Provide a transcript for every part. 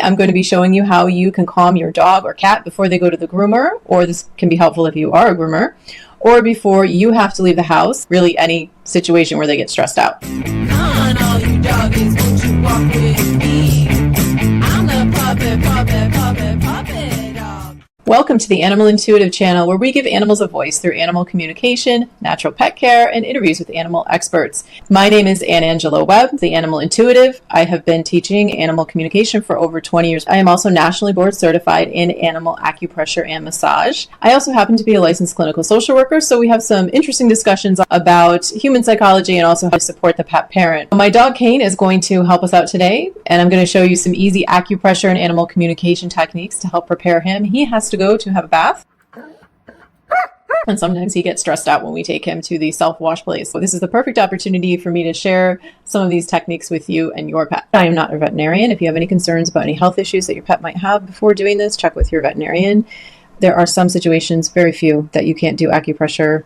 I'm going to be showing you how you can calm your dog or cat before they go to the groomer, or this can be helpful if you are a groomer, or before you have to leave the house, really any situation where they get stressed out. Come on, all you doggies, won't you walk with me? I'm the puppet dog. Welcome to the Animal Intuitive channel, where we give animals a voice through animal communication, natural pet care, and interviews with animal experts. My name is Angelo Webb, the Animal Intuitive. I have been teaching animal communication for over 20 years. I am also nationally board certified in animal acupressure and massage. I also happen to be a licensed clinical social worker, so we have some interesting discussions about human psychology and also how to support the pet parent. My dog Kane is going to help us out today, and I'm going to show you some easy acupressure and animal communication techniques to help prepare him. He has to go to have a bath, and sometimes he gets stressed out when we take him to the self-wash place. So this is the perfect opportunity for me to share some of these techniques with you and your pet. I am not a veterinarian. If you have any concerns about any health issues that your pet might have before doing this, check with your veterinarian. There are some situations, very few, that you can't do acupressure.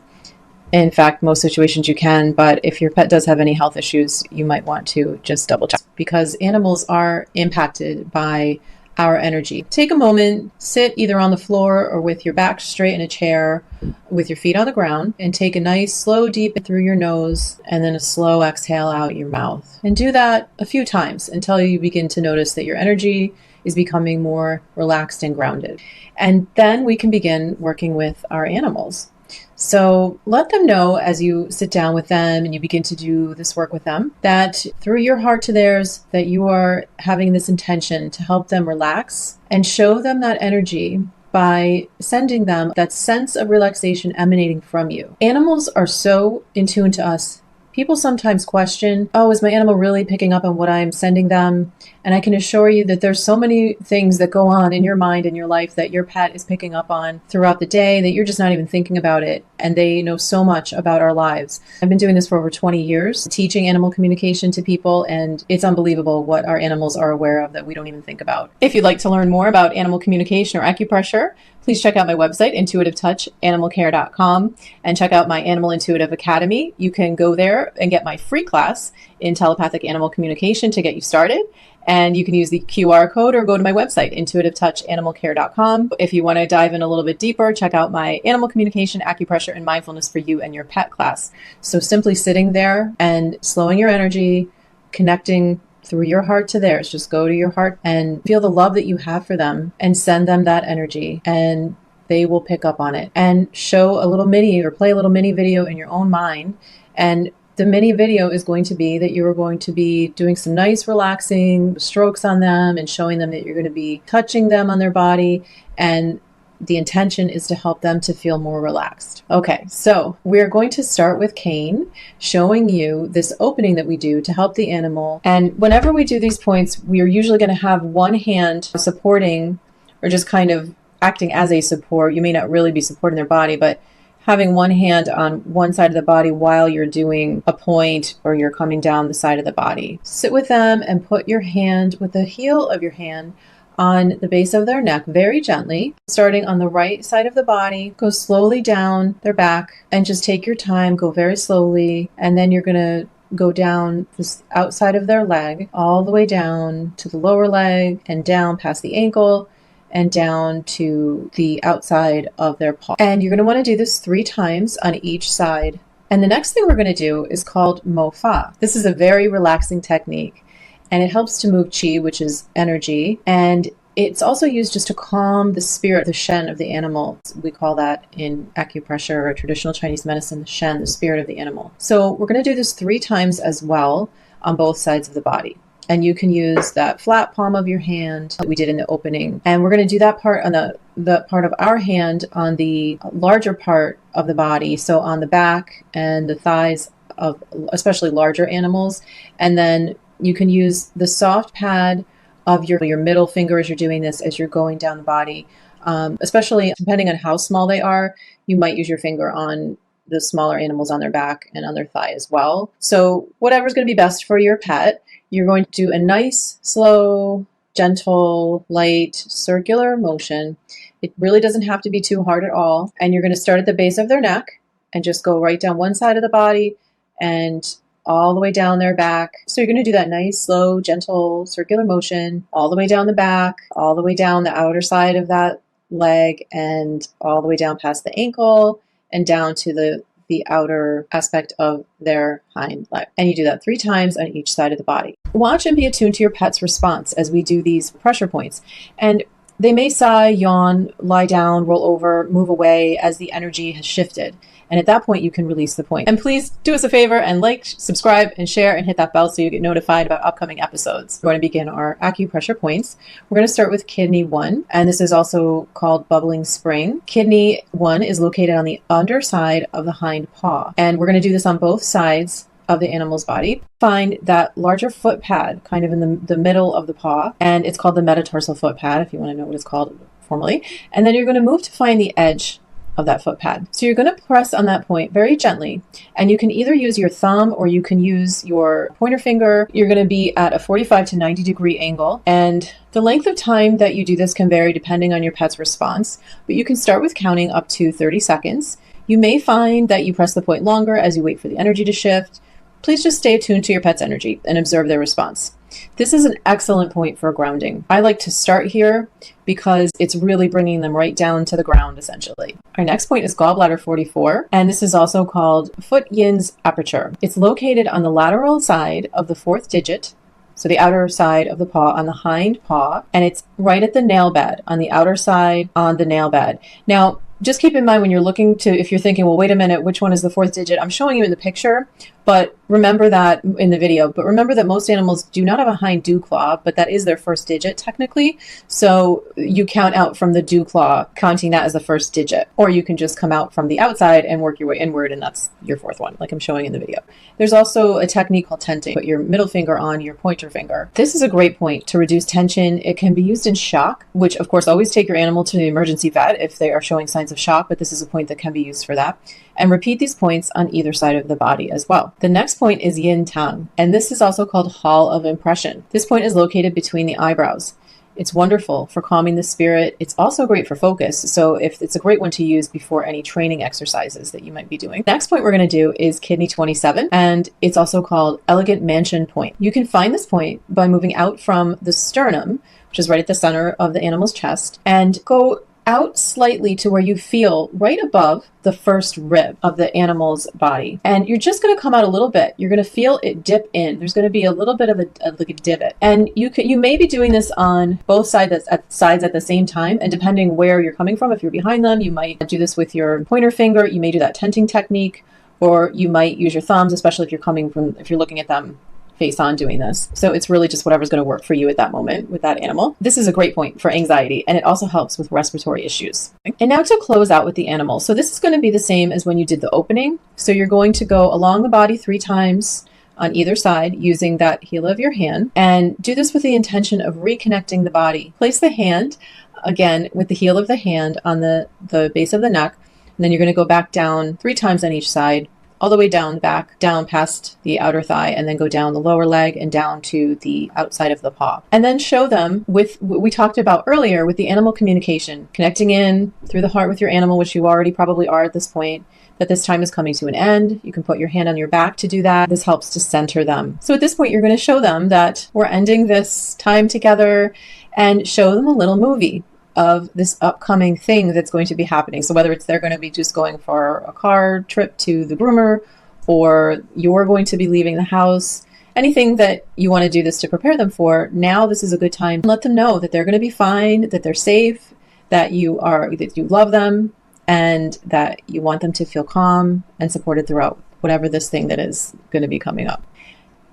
In fact, most situations you can, but if your pet does have any health issues, you might want to just double check, because animals are impacted by our energy. Take a moment, sit either on the floor or with your back straight in a chair with your feet on the ground, and take a nice slow deep through your nose and then a slow exhale out your mouth. And do that a few times until you begin to notice that your energy is becoming more relaxed and grounded. And then we can begin working with our animals. So let them know as you sit down with them and you begin to do this work with them, that through your heart to theirs, that you are having this intention to help them relax and show them that energy by sending them that sense of relaxation emanating from you. Animals are so in tune to us. People sometimes question, oh, is my animal really picking up on what I'm sending them? And I can assure you that there's so many things that go on in your mind and your life that your pet is picking up on throughout the day that you're just not even thinking about it. And they know so much about our lives. I've been doing this for over 20 years, teaching animal communication to people, and it's unbelievable what our animals are aware of that we don't even think about. If you'd like to learn more about animal communication or acupressure, please check out my website, intuitivetouchanimalcare.com, and check out my Animal Intuitive Academy. You can go there and get my free class in telepathic animal communication to get you started. And you can use the QR code or go to my website, intuitivetouchanimalcare.com. If you want to dive in a little bit deeper, check out my animal communication, acupressure, and mindfulness for you and your pet class. So simply sitting there and slowing your energy, connecting through your heart to theirs. Just go to your heart and feel the love that you have for them and send them that energy, and they will pick up on it. And show a little mini or play a little mini video in your own mind. And the mini video is going to be that you are going to be doing some nice relaxing strokes on them and showing them that you're going to be touching them on their body, and the intention is to help them to feel more relaxed. Okay, so we're going to start with Kane, showing you this opening that we do to help the animal. And whenever we do these points, we are usually going to have one hand supporting or just kind of acting as a support. You may not really be supporting their body, but having one hand on one side of the body while you're doing a point or you're coming down the side of the body. Sit with them and put your hand with the heel of your hand on the base of their neck very gently, starting on the right side of the body. Go slowly down their back and just take your time, go very slowly, and then you're going to go down this outside of their leg, all the way down to the lower leg and down past the ankle and down to the outside of their paw. And you're going to want to do this 3 times on each side. And the next thing we're going to do is called Mo Fa. This is a very relaxing technique, and it helps to move chi, which is energy, and it's also used just to calm the spirit, the Shen of the animal. We call that in acupressure or traditional Chinese medicine, the Shen, the spirit of the animal. So we're going to do this 3 times as well on both sides of the body. And you can use that flat palm of your hand that we did in the opening. And we're going to do that part on the part of our hand on the larger part of the body. So on the back and the thighs of especially larger animals. And then you can use the soft pad of your middle finger as you're doing this, as you're going down the body. Especially depending on how small they are, you might use your finger on the smaller animals on their back and on their thigh as well. So whatever's going to be best for your pet, you're going to do a nice, slow, gentle, light, circular motion. It really doesn't have to be too hard at all. And you're going to start at the base of their neck and just go right down one side of the body and all the way down their back. So you're going to do that nice, slow, gentle, circular motion all the way down the back, all the way down the outer side of that leg, and all the way down past the ankle and down to the outer aspect of their hind leg. And you do that 3 times on each side of the body. Watch and be attuned to your pet's response as we do these pressure points. And they may sigh, yawn, lie down, roll over, move away as the energy has shifted. And at that point, you can release the point. And please do us a favor and like, subscribe, and share, and hit that bell so you get notified about upcoming episodes. We're going to begin our acupressure points. We're going to start with kidney 1, and this is also called bubbling spring. Kidney 1 is located on the underside of the hind paw. And we're going to do this on both sides of the animal's body. Find that larger foot pad kind of in the middle of the paw, and it's called the metatarsal foot pad if you want to know what it's called formally. And then you're going to move to find the edge of that foot pad. So you're going to press on that point very gently, and you can either use your thumb or you can use your pointer finger. You're going to be at a 45 to 90 degree angle, and the length of time that you do this can vary depending on your pet's response, but you can start with counting up to 30 seconds. You may find that you press the point longer as you wait for the energy to shift. Please just stay attuned to your pet's energy and observe their response. This is an excellent point for grounding. I like to start here because it's really bringing them right down to the ground, essentially. Our next point is gallbladder 44, and this is also called foot yin's aperture. It's located on the lateral side of the 4th digit, so the outer side of the paw on the hind paw, and it's right at the nail bed, on the outer side on the nail bed. Now, just keep in mind when you're looking to, if you're thinking, well, wait a minute, which one is the 4th digit? I'm showing you in the picture, but remember that in the video, but remember that most animals do not have a hind dew claw, but that is their 1st digit technically. So you count out from the dew claw, counting that as the 1st digit, or you can just come out from the outside and work your way inward, and that's your 4th one, like I'm showing in the video. There's also a technique called tenting. Put your middle finger on your pointer finger. This is a great point to reduce tension. It can be used in shock, which of course always take your animal to the emergency vet if they are showing signs of shock, but this is a point that can be used for that. And repeat these points on either side of the body as well. The next point is yin tang, and this is also called hall of impression. This point is located between the eyebrows. It's wonderful for calming the spirit. It's also great for focus, so if it's a great one to use before any training exercises that you might be doing. Next point we're going to do is kidney 27, and it's also called elegant mansion point. You can find this point by moving out from the sternum, which is right at the center of the animal's chest, and go out slightly to where you feel right above the 1st rib of the animal's body. And you're just going to come out a little bit. You're going to feel it dip in. There's going to be a little bit of like a divot. And you may be doing this on both sides at the same time. And depending where you're coming from, if you're behind them, you might do this with your pointer finger. You may do that tenting technique, or you might use your thumbs, especially if you're looking at them face on doing this. So it's really just whatever's going to work for you at that moment with that animal. This is a great point for anxiety, and it also helps with respiratory issues. And now to close out with the animal. So this is going to be the same as when you did the opening. So you're going to go along the body 3 times on either side using that heel of your hand, and do this with the intention of reconnecting the body. Place the hand, again, with the heel of the hand on the base of the neck, and then you're going to go back down 3 times on each side, all the way down the back, down past the outer thigh, and then go down the lower leg and down to the outside of the paw. And then show them with what we talked about earlier with the animal communication, connecting in through the heart with your animal, which you already probably are at this point, that this time is coming to an end. You can put your hand on your back to do that. This helps to center them. So at this point, you're going to show them that we're ending this time together, and show them a little movie of this upcoming thing that's going to be happening. So whether it's they're going to be just going for a car trip to the groomer, or you're going to be leaving the house, anything that you want to do this to prepare them for, now this is a good time. Let them know that they're going to be fine, that they're safe, that you love them, and that you want them to feel calm and supported throughout whatever this thing that is going to be coming up.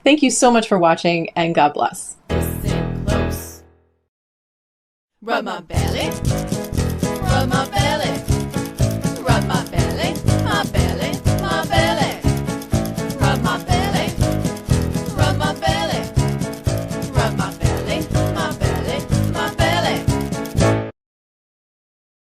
Thank you so much for watching, and God bless. Listen close. Rub my belly, rub my belly.